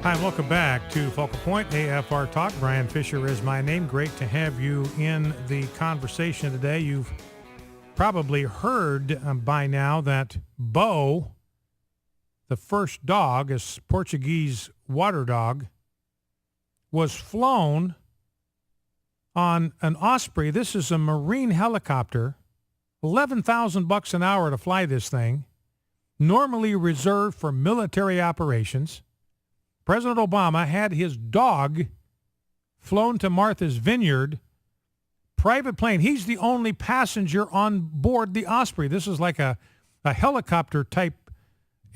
Hi, and welcome back to Focal Point AFR Talk. Brian Fisher is my name. Great to have you in the conversation today. You've probably heard by now that Bo, the first dog, a Portuguese water dog, was flown on an Osprey. This is a Marine helicopter, $11,000 an hour to fly this thing, normally reserved for military operations. President Obama had his dog flown to Martha's Vineyard, private plane. He's the only passenger on board the Osprey. This is like a helicopter-type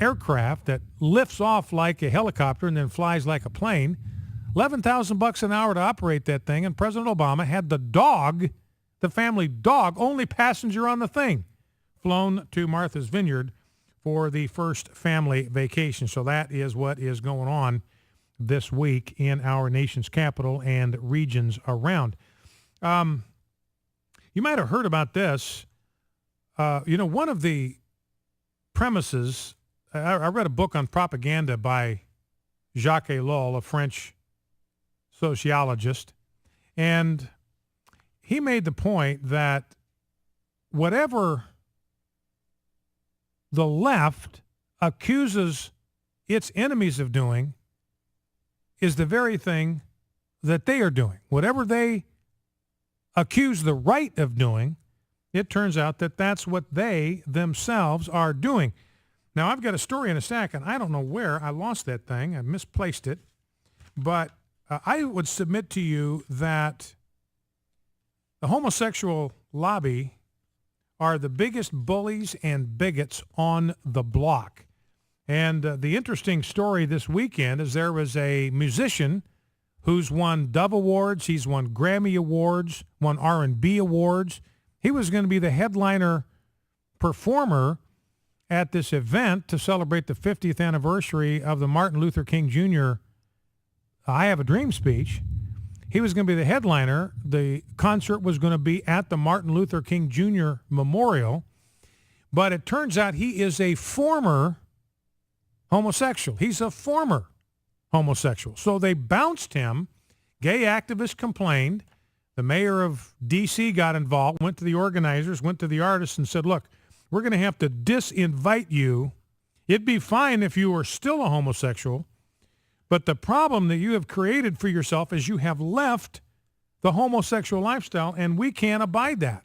aircraft that lifts off like a helicopter and then flies like a plane. $11,000 an hour to operate that thing, and President Obama had the dog, the family dog, only passenger on the thing, flown to Martha's Vineyard for the first family vacation. So that is what is going on this week in our nation's capital and regions around. You might have heard about this. One of the premises, I read a book on propaganda by Jacques Ellul, a French sociologist, and he made the point that whatever the left accuses its enemies of doing is the very thing that they are doing. Whatever they accuse the right of doing, it turns out that that's what they themselves are doing. Now, I've got a story in a stack, and I don't know where. I lost that thing. I misplaced it. But I would submit to you that the homosexual lobby are the biggest bullies and bigots on the block. And the interesting story this weekend is there was a musician who's won Dove Awards. He's won Grammy Awards, won R&B Awards. He was going to be the headliner performer at this event to celebrate the 50th anniversary of the Martin Luther King Jr. I Have a Dream speech. He was going to be the headliner. The concert was going to be at the Martin Luther King Jr. Memorial. But it turns out he is a former homosexual. He's a former homosexual. So they bounced him. Gay activists complained. The mayor of D.C. got involved, went to the organizers, went to the artists and said, look, we're going to have to disinvite you. It'd be fine if you were still a homosexual. But the problem that you have created for yourself is you have left the homosexual lifestyle, and we can't abide that.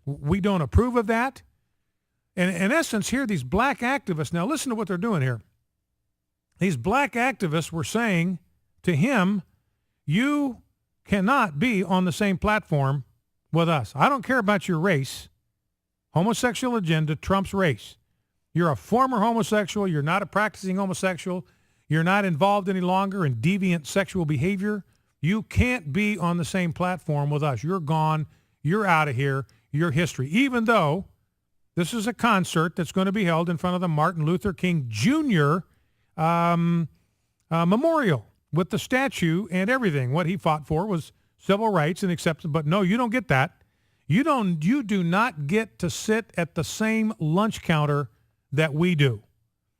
We don't approve of that. And in essence, here, these black activists, now listen to what they're doing here. These black activists were saying to him, you cannot be on the same platform with us. I don't care about your race. Homosexual agenda trumps race. You're a former homosexual. You're not a practicing homosexual. You're not involved any longer in deviant sexual behavior. You can't be on the same platform with us. You're gone. You're out of here. You're history. Even though this is a concert that's going to be held in front of the Martin Luther King Jr. Memorial with the statue and everything. What he fought for was civil rights and acceptance. But no, you don't get that. You do not get to sit at the same lunch counter that we do.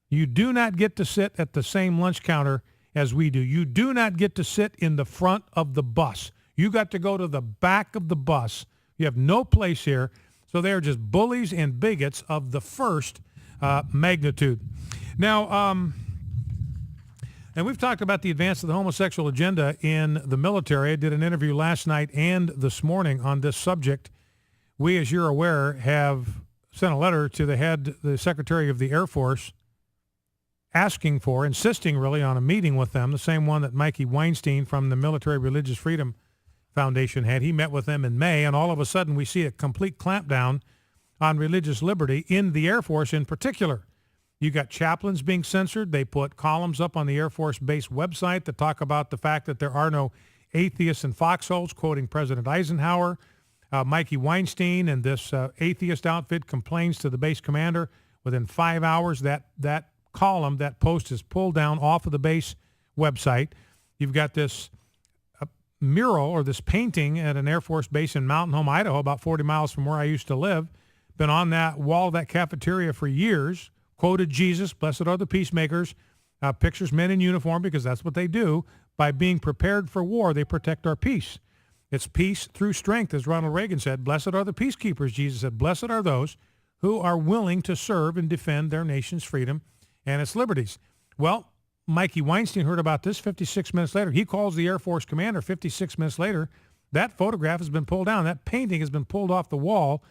You do not get to sit at the same lunch counter as we do. You do not get to sit in the front of the bus. You got to go to the back of the bus. You have no place here. So they are just bullies and bigots of the first magnitude. Now, and we've talked about the advance of the homosexual agenda in the military. I did an interview last night and this morning on this subject. We, as you're aware, have sent a letter to the Secretary of the Air Force, insisting really on a meeting with them, the same one that Mikey Weinstein from the Military Religious Freedom Foundation had. He met with them in May, and all of a sudden we see a complete clampdown on religious liberty in the Air Force in particular. You got chaplains being censored. They put columns up on the Air Force Base website that talk about the fact that there are no atheists in foxholes, quoting President Eisenhower. Mikey Weinstein and this atheist outfit complains to the base commander. Within 5 hours, that column, that post is pulled down off of the base website. You've got this mural or this painting at an Air Force base in Mountain Home, Idaho, about 40 miles from where I used to live. Been on that wall of that cafeteria for years. Quoted Jesus, blessed are the peacemakers. pictures men in uniform because that's what they do. By being prepared for war, they protect our peace. It's peace through strength, as Ronald Reagan said. Blessed are the peacekeepers, Jesus said. Blessed are those who are willing to serve and defend their nation's freedom and its liberties. Well, Mikey Weinstein heard about this 56 minutes later. He calls the Air Force commander 56 minutes later. That photograph has been pulled down. That painting has been pulled off the wall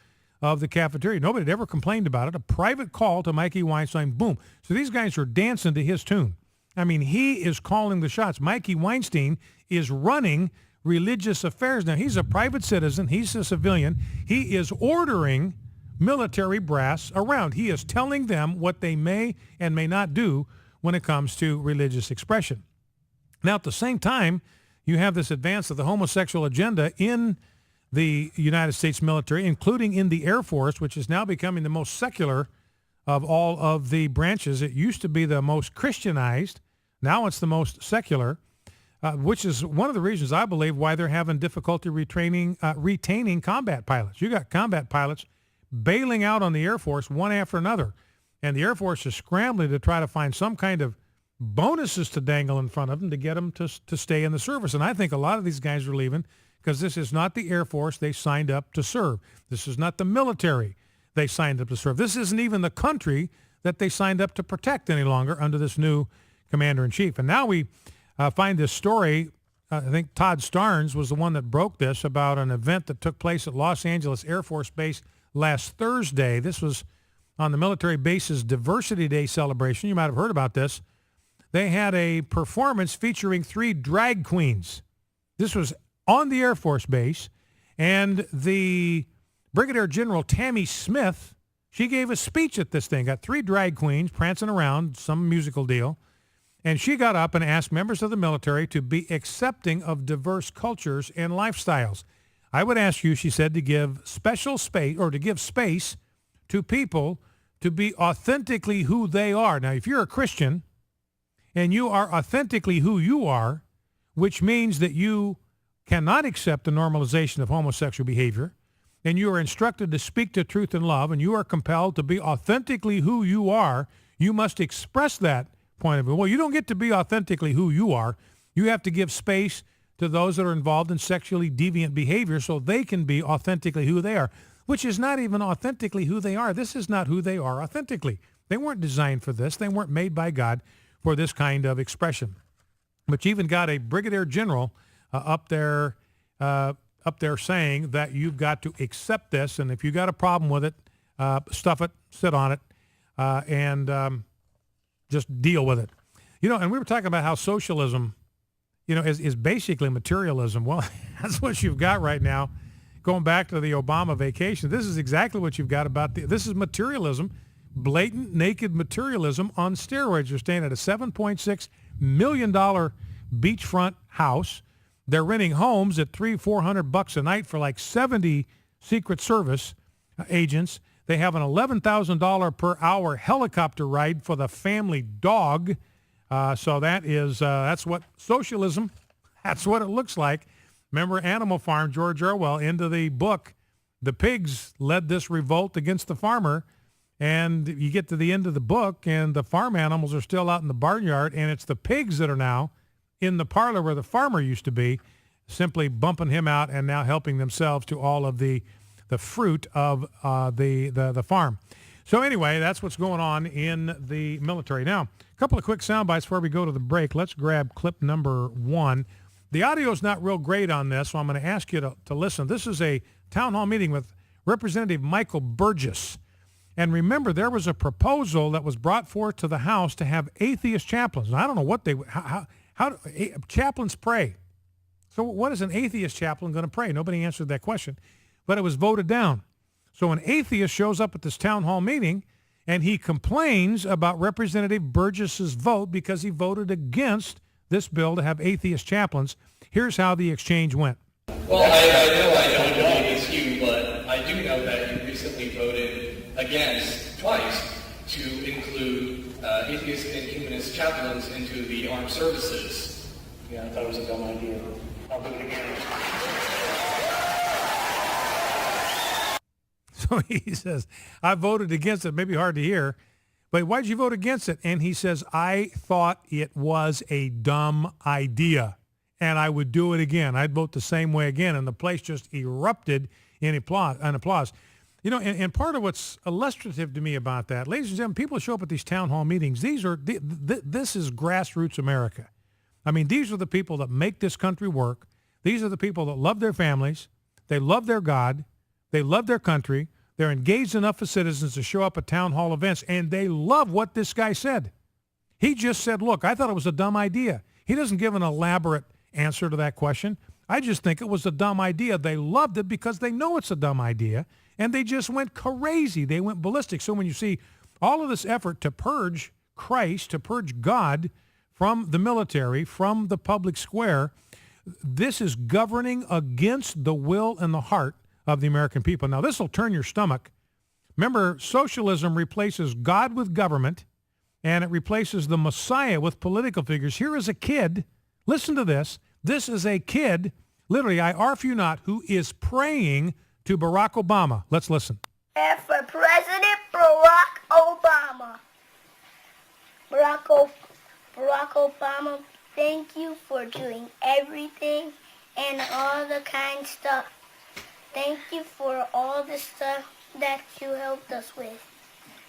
of the cafeteria. Nobody had ever complained about it. A private call to Mikey Weinstein, boom. So these guys are dancing to his tune. I mean, he is calling the shots. Mikey Weinstein is running religious affairs. Now, he's a private citizen. He's a civilian. He is ordering military brass around. He is telling them what they may and may not do when it comes to religious expression. Now, at the same time, you have this advance of the homosexual agenda in the United States military, including in the Air Force, which is now becoming the most secular of all of the branches. It used to be the most Christianized. Now it's the most secular, which is one of the reasons I believe why they're having difficulty retaining combat pilots. You got combat pilots bailing out on the Air Force one after another, and the Air Force is scrambling to try to find some kind of bonuses to dangle in front of them to get them to stay in the service. And I think a lot of these guys are leaving because this is not the Air Force they signed up to serve. This is not the military they signed up to serve. This isn't even the country that they signed up to protect any longer under this new commander-in-chief. And now we find this story. I think Todd Starnes was the one that broke this about an event that took place at Los Angeles Air Force Base last Thursday. This was on the military base's Diversity Day celebration. You might have heard about this. They had a performance featuring 3 drag queens. This was on the Air Force Base, and the Brigadier General Tammy Smith, she gave a speech at this thing. Got 3 drag queens prancing around, some musical deal, and she got up and asked members of the military to be accepting of diverse cultures and lifestyles. I would ask you, she said, to give special space or to give space to people to be authentically who they are. Now, if you're a Christian and you are authentically who you are, which means that you cannot accept the normalization of homosexual behavior, and you are instructed to speak the truth in love, and you are compelled to be authentically who you are, you must express that point of view. Well, you don't get to be authentically who you are. You have to give space to those that are involved in sexually deviant behavior so they can be authentically who they are, which is not even authentically who they are. This is not who they are authentically. They weren't designed for this. They weren't made by God for this kind of expression. But you even got a brigadier general up there saying that you've got to accept this, and if you got a problem with it, stuff it, sit on it, and just deal with it. You know, and we were talking about how socialism, you know, is basically materialism. Well, that's what you've got right now. Going back to the Obama vacation, this is exactly what you've got this is materialism, blatant, naked materialism on steroids. You're staying at a $7.6 million beachfront house. They're renting homes at $300-400 a night for like 70 Secret Service agents. They have an $11,000 per hour helicopter ride for the family dog. So that's what socialism, that's what it looks like. Remember Animal Farm, George Orwell, into the book. The pigs led this revolt against the farmer. And you get to the end of the book, and the farm animals are still out in the barnyard, and it's the pigs that are now in the parlor where the farmer used to be, simply bumping him out and now helping themselves to all of the fruit of the farm. So anyway, that's what's going on in the military. Now, a couple of quick sound bites before we go to the break. Let's grab clip number 1. The audio is not real great on this, so I'm going to ask you to listen. This is a town hall meeting with Representative Michael Burgess. And remember, there was a proposal that was brought forth to the House to have atheist chaplains. And I don't know what how chaplains pray. So what is an atheist chaplain going to pray? Nobody answered that question, but it was voted down. So an atheist shows up at this town hall meeting, and he complains about Representative Burgess's vote because he voted against this bill to have atheist chaplains. Here's how the exchange went. Well, I know I don't believe it's you, but I do know that you recently voted against twice to include atheist and humanist chaplains into the armed services. Yeah, I thought it was a dumb idea. I'll do it again. So he says, I voted against it. Maybe hard to hear, But why'd you vote against it? And he says, I thought it was a dumb idea, and I would do it again. I'd vote the same way again. And the place just erupted in applause. You know, and part of what's illustrative to me about that, ladies and gentlemen, people show up at these town hall meetings. This is grassroots America. I mean, these are the people that make this country work. These are the people that love their families. They love their God. They love their country. They're engaged enough as citizens to show up at town hall events, and they love what this guy said. He just said, look, I thought it was a dumb idea. He doesn't give an elaborate answer to that question. I just think it was a dumb idea. They loved it because they know it's a dumb idea, and they just went crazy. They went ballistic. So when you see all of this effort to purge Christ, to purge God from the military, from the public square, this is governing against the will and the heart of the American people. Now, this will turn your stomach. Remember, socialism replaces God with government, and it replaces the Messiah with political figures. Here is a kid, listen to this. This is a kid, literally, I arf you not, who is praying to Barack Obama. Let's listen. And for President Barack Obama. Barack Obama, thank you for doing everything and all the kind stuff. Thank you for all the stuff that you helped us with.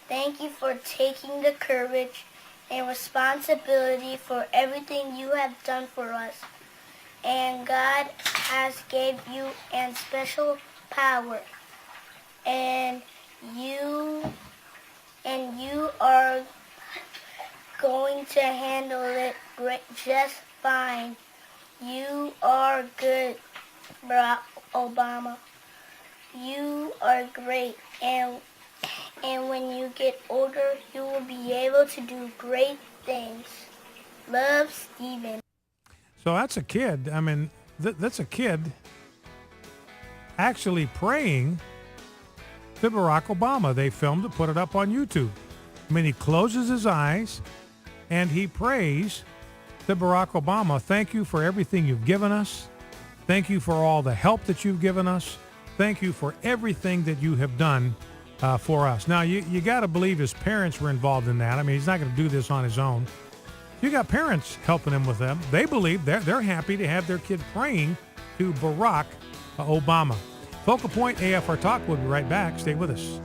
Thank you for taking the courage and responsibility for everything you have done for us. And God has gave you a special power. And you are going to handle it just fine. You are good, Barack Obama. You are great, and when you get older, you will be able to do great things. Love, Steven. So that's a kid. I mean, that's a kid actually praying to Barack Obama. They filmed it, put it up on YouTube. I mean, he closes his eyes and he prays to Barack Obama. Thank you for everything you've given us. Thank you for all the help that you've given us. Thank you for everything that you have done for us. Now, you got to believe his parents were involved in that. I mean, he's not going to do this on his own. You got parents helping him with them. They believe they're happy to have their kid praying to Barack Obama. Focal Point AFR Talk. We'll be right back. Stay with us.